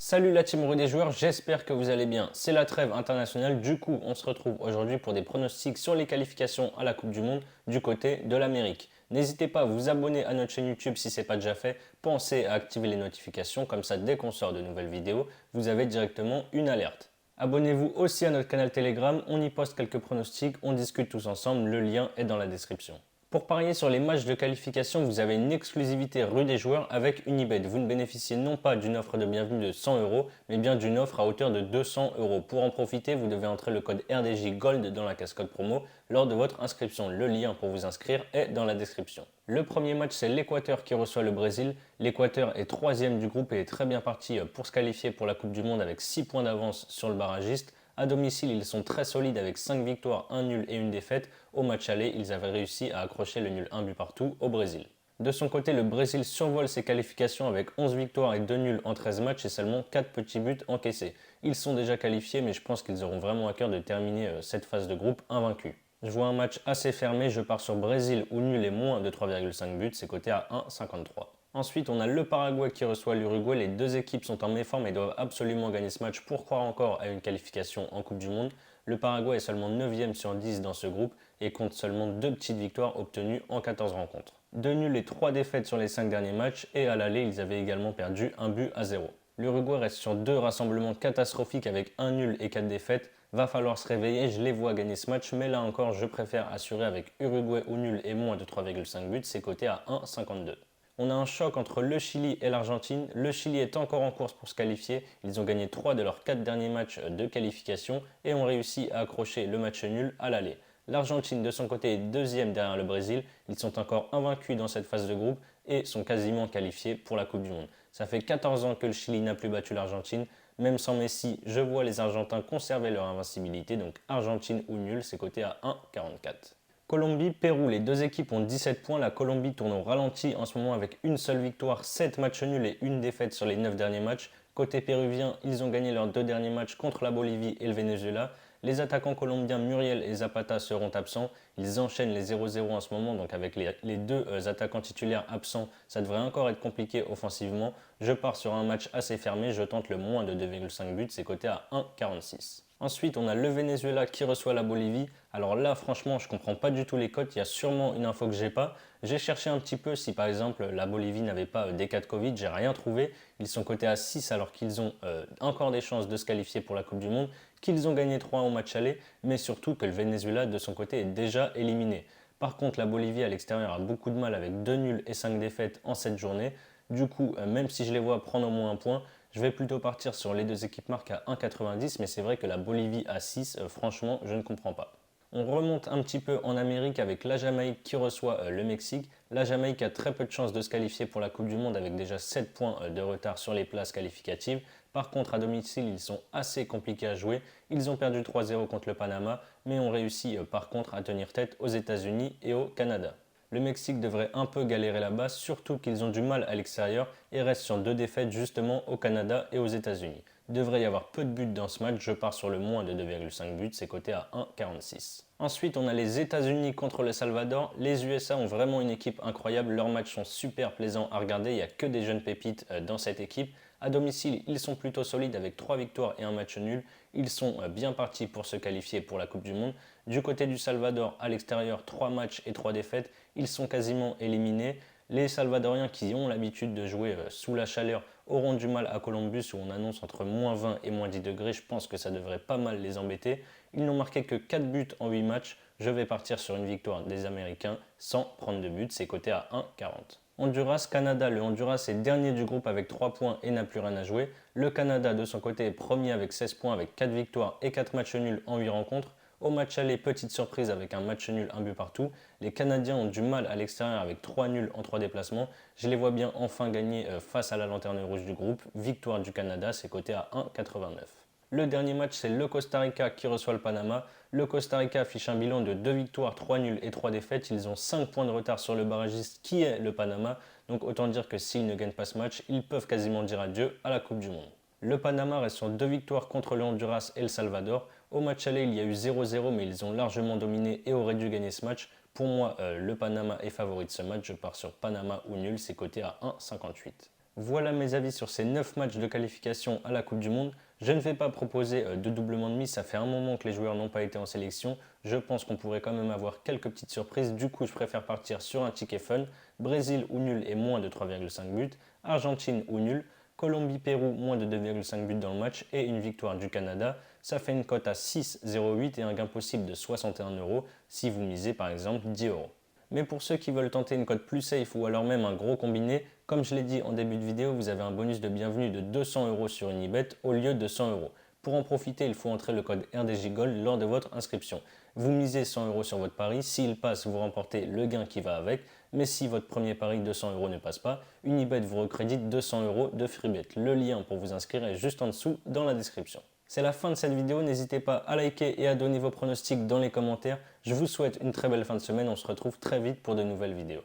Salut la team des joueurs, j'espère que vous allez bien. C'est la trêve internationale, du coup on se retrouve aujourd'hui pour des pronostics sur les qualifications à la Coupe du Monde du côté de l'Amérique. N'hésitez pas à vous abonner à notre chaîne YouTube si ce n'est pas déjà fait. Pensez à activer les notifications, comme ça dès qu'on sort de nouvelles vidéos, vous avez directement une alerte. Abonnez-vous aussi à notre canal Telegram, on y poste quelques pronostics, on discute tous ensemble, le lien est dans la description. Pour parier sur les matchs de qualification, vous avez une exclusivité rue des joueurs avec Unibet. Vous ne bénéficiez non pas d'une offre de bienvenue de 100 euros, mais bien d'une offre à hauteur de 200 euros. Pour en profiter, vous devez entrer le code RDJ Gold dans la cascade promo lors de votre inscription. Le lien pour vous inscrire est dans la description. Le premier match, c'est l'Équateur qui reçoit le Brésil. L'Équateur est troisième du groupe et est très bien parti pour se qualifier pour la Coupe du Monde avec 6 points d'avance sur le barragiste. À domicile, ils sont très solides avec 5 victoires, 1 nul et une défaite. Au match aller, ils avaient réussi à accrocher le nul 1 but partout au Brésil. De son côté, le Brésil survole ses qualifications avec 11 victoires et 2 nuls en 13 matchs et seulement 4 petits buts encaissés. Ils sont déjà qualifiés, mais je pense qu'ils auront vraiment à cœur de terminer cette phase de groupe invaincus. Je vois un match assez fermé, je pars sur Brésil où nul et moins de 3,5 buts, c'est coté à 1,53. Ensuite, on a le Paraguay qui reçoit l'Uruguay. Les deux équipes sont en méforme et doivent absolument gagner ce match pour croire encore à une qualification en Coupe du Monde. Le Paraguay est seulement 9e sur 10 dans ce groupe et compte seulement 2 petites victoires obtenues en 14 rencontres. 2 nuls et 3 défaites sur les 5 derniers matchs et à l'aller, ils avaient également perdu 1-0. L'Uruguay reste sur 2 rassemblements catastrophiques avec 1 nul et 4 défaites. Va falloir se réveiller, je les vois gagner ce match, mais là encore, je préfère assurer avec Uruguay ou nul et moins de 3,5 buts, c'est coté à 1,52. On a un choc entre le Chili et l'Argentine. Le Chili est encore en course pour se qualifier. Ils ont gagné 3 de leurs 4 derniers matchs de qualification et ont réussi à accrocher le match nul à l'aller. L'Argentine de son côté est deuxième derrière le Brésil. Ils sont encore invaincus dans cette phase de groupe et sont quasiment qualifiés pour la Coupe du Monde. Ça fait 14 ans que le Chili n'a plus battu l'Argentine. Même sans Messi, je vois les Argentins conserver leur invincibilité. Donc Argentine ou nul, c'est coté à 1,44. Colombie, Pérou, les deux équipes ont 17 points. La Colombie tourne au ralenti en ce moment avec une seule victoire, 7 matchs nuls et une défaite sur les 9 derniers matchs. Côté péruvien, ils ont gagné leurs 2 derniers matchs contre la Bolivie et le Venezuela. Les attaquants colombiens Muriel et Zapata seront absents. Ils enchaînent les 0-0 en ce moment, donc avec les deux attaquants titulaires absents, ça devrait encore être compliqué offensivement. Je pars sur un match assez fermé, je tente le moins de 2,5 buts, c'est coté à 1,46. Ensuite, on a le Venezuela qui reçoit la Bolivie. Alors là, franchement, je ne comprends pas du tout les cotes. Il y a sûrement une info que j'ai pas. J'ai cherché un petit peu si par exemple la Bolivie n'avait pas des cas de Covid. J'ai rien trouvé. Ils sont cotés à 6 alors qu'ils ont encore des chances de se qualifier pour la Coupe du Monde, qu'ils ont gagné 3 au match aller, mais surtout que le Venezuela de son côté est déjà éliminé. Par contre, la Bolivie à l'extérieur a beaucoup de mal avec 2 nuls et 5 défaites en cette journée. Du coup, même si je les vois prendre au moins un point, je vais plutôt partir sur les deux équipes marques à 1,90, mais c'est vrai que la Bolivie à 6, franchement, je ne comprends pas. On remonte un petit peu en Amérique avec la Jamaïque qui reçoit le Mexique. La Jamaïque a très peu de chances de se qualifier pour la Coupe du Monde avec déjà 7 points de retard sur les places qualificatives. Par contre, à domicile, ils sont assez compliqués à jouer. Ils ont perdu 3-0 contre le Panama, mais ont réussi par contre à tenir tête aux États-Unis et au Canada. Le Mexique devrait un peu galérer là-bas, surtout qu'ils ont du mal à l'extérieur et restent sur 2 défaites justement au Canada et aux États-Unis. Il devrait y avoir peu de buts dans ce match, je pars sur le moins de 2,5 buts, c'est coté à 1,46. Ensuite, on a les États-Unis contre le Salvador. Les USA ont vraiment une équipe incroyable, leurs matchs sont super plaisants à regarder, il n'y a que des jeunes pépites dans cette équipe. À domicile, ils sont plutôt solides avec 3 victoires et un match nul. Ils sont bien partis pour se qualifier pour la Coupe du Monde. Du côté du Salvador, à l'extérieur, 3 matchs et 3 défaites. Ils sont quasiment éliminés. Les Salvadoriens qui ont l'habitude de jouer sous la chaleur auront du mal à Columbus où on annonce entre moins 20 et moins 10 degrés. Je pense que ça devrait pas mal les embêter. Ils n'ont marqué que 4 buts en 8 matchs. Je vais partir sur une victoire des Américains sans prendre de but. C'est coté à 1,40. Honduras, Canada. Le Honduras est dernier du groupe avec 3 points et n'a plus rien à jouer. Le Canada, de son côté, est premier avec 16 points avec 4 victoires et 4 matchs nuls en 8 rencontres. Au match aller, petite surprise avec un match nul, un but partout. Les Canadiens ont du mal à l'extérieur avec 3 nuls en 3 déplacements. Je les vois bien enfin gagner face à la lanterne rouge du groupe. Victoire du Canada, c'est coté à 1,89. Le dernier match, c'est le Costa Rica qui reçoit le Panama. Le Costa Rica affiche un bilan de 2 victoires, 3 nuls et 3 défaites. Ils ont 5 points de retard sur le barragiste qui est le Panama. Donc autant dire que s'ils ne gagnent pas ce match, ils peuvent quasiment dire adieu à la Coupe du Monde. Le Panama reste sur 2 victoires contre le Honduras et le Salvador. Au match aller, il y a eu 0-0, mais ils ont largement dominé et auraient dû gagner ce match. Pour moi, le Panama est favori de ce match. Je pars sur Panama ou nul, c'est coté à 1,58. Voilà mes avis sur ces 9 matchs de qualification à la Coupe du Monde. Je ne vais pas proposer de doublement de mise, ça fait un moment que les joueurs n'ont pas été en sélection. Je pense qu'on pourrait quand même avoir quelques petites surprises. Du coup, je préfère partir sur un ticket fun. Brésil ou nul et moins de 3,5 buts. Argentine ou nul. Colombie-Pérou, moins de 2,5 buts dans le match et une victoire du Canada. Ça fait une cote à 6,08 et un gain possible de 61 € si vous misez par exemple 10 €. Mais pour ceux qui veulent tenter une cote plus safe ou alors même un gros combiné, comme je l'ai dit en début de vidéo, vous avez un bonus de bienvenue de 200 € sur Unibet au lieu de 100 €. Pour en profiter, il faut entrer le code RDJGOLD lors de votre inscription. Vous misez 100 € sur votre pari, s'il passe, vous remportez le gain qui va avec, mais si votre premier pari de 100 € ne passe pas, Unibet vous recrédite 200 € de freebet. Le lien pour vous inscrire est juste en dessous dans la description. C'est la fin de cette vidéo, n'hésitez pas à liker et à donner vos pronostics dans les commentaires. Je vous souhaite une très belle fin de semaine, on se retrouve très vite pour de nouvelles vidéos.